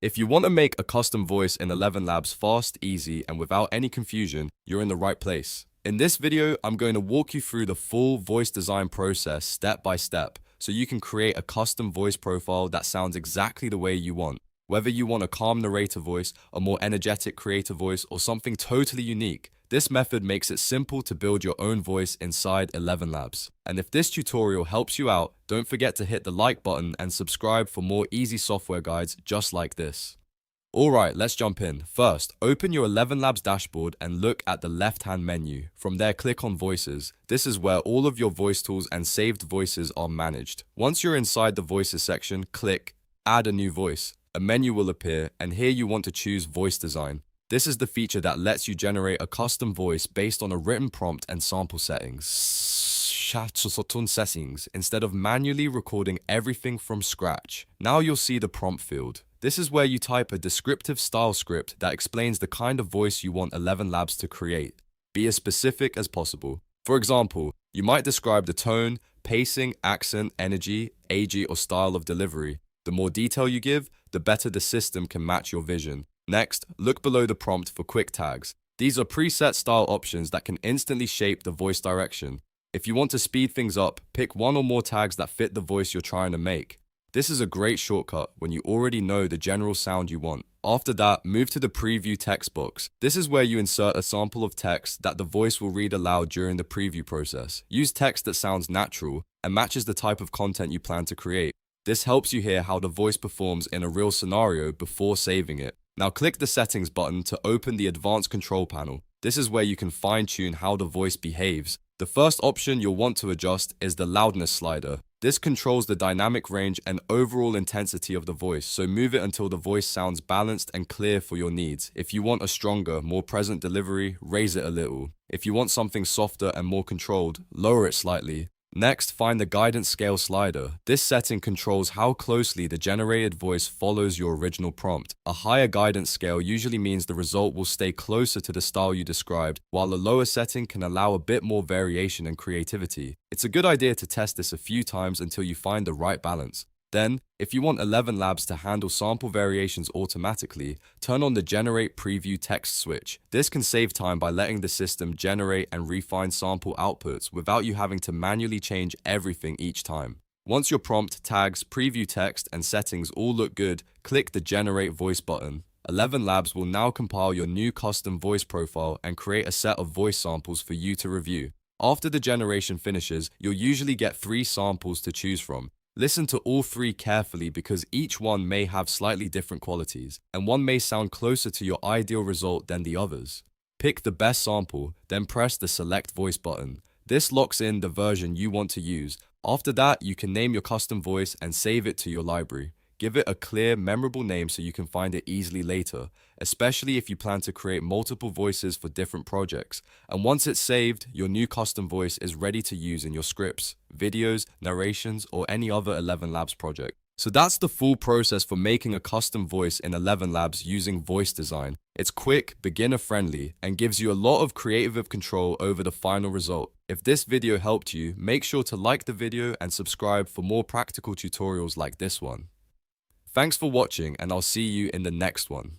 If you want to make a custom voice in ElevenLabs fast, easy, and without any confusion, you're in the right place. In this video, I'm going to walk you through the full voice design process step by step, so you can create a custom voice profile that sounds exactly the way you want. Whether you want a calm narrator voice, a more energetic creator voice, or something totally unique, this method makes it simple to build your own voice inside ElevenLabs. And if this tutorial helps you out, don't forget to hit the like button and subscribe for more easy software guides just like this. Alright, let's jump in. First, open your ElevenLabs dashboard and look at the left-hand menu. From there, click on Voices. This is where all of your voice tools and saved voices are managed. Once you're inside the Voices section, click Add a new voice. A menu will appear, and here you want to choose Voice Design. This is the feature that lets you generate a custom voice based on a written prompt and sample settings, instead of manually recording everything from scratch. Now you'll see the prompt field. This is where you type a descriptive style script that explains the kind of voice you want ElevenLabs to create. Be as specific as possible. For example, you might describe the tone, pacing, accent, energy, age, or style of delivery. The more detail you give, the better the system can match your vision. Next, look below the prompt for quick tags. These are preset style options that can instantly shape the voice direction. If you want to speed things up, pick one or more tags that fit the voice you're trying to make. This is a great shortcut when you already know the general sound you want. After that, move to the preview text box. This is where you insert a sample of text that the voice will read aloud during the preview process. Use text that sounds natural and matches the type of content you plan to create. This helps you hear how the voice performs in a real scenario before saving it. Now click the Settings button to open the Advanced Control panel. This is where you can fine-tune how the voice behaves. The first option you'll want to adjust is the Loudness slider. This controls the dynamic range and overall intensity of the voice, so move it until the voice sounds balanced and clear for your needs. If you want a stronger, more present delivery, raise it a little. If you want something softer and more controlled, lower it slightly. Next, find the guidance scale slider. This setting controls how closely the generated voice follows your original prompt. A higher guidance scale usually means the result will stay closer to the style you described, while a lower setting can allow a bit more variation and creativity. It's a good idea to test this a few times until you find the right balance. Then, if you want ElevenLabs to handle sample variations automatically, turn on the Generate Preview Text switch. This can save time by letting the system generate and refine sample outputs without you having to manually change everything each time. Once your prompt, tags, preview text, and settings all look good, click the Generate Voice button. ElevenLabs will now compile your new custom voice profile and create a set of voice samples for you to review. After the generation finishes, you'll usually get 3 samples to choose from. Listen to all 3 carefully because each one may have slightly different qualities, and one may sound closer to your ideal result than the others. Pick the best sample, then press the Select Voice button. This locks in the version you want to use. After that, you can name your custom voice and save it to your library. Give it a clear, memorable name so you can find it easily later, especially if you plan to create multiple voices for different projects. And once it's saved, your new custom voice is ready to use in your scripts, videos, narrations, or any other ElevenLabs project. So that's the full process for making a custom voice in ElevenLabs using voice design. It's quick, beginner-friendly, and gives you a lot of creative control over the final result. If this video helped you, make sure to like the video and subscribe for more practical tutorials like this one. Thanks for watching, and I'll see you in the next one.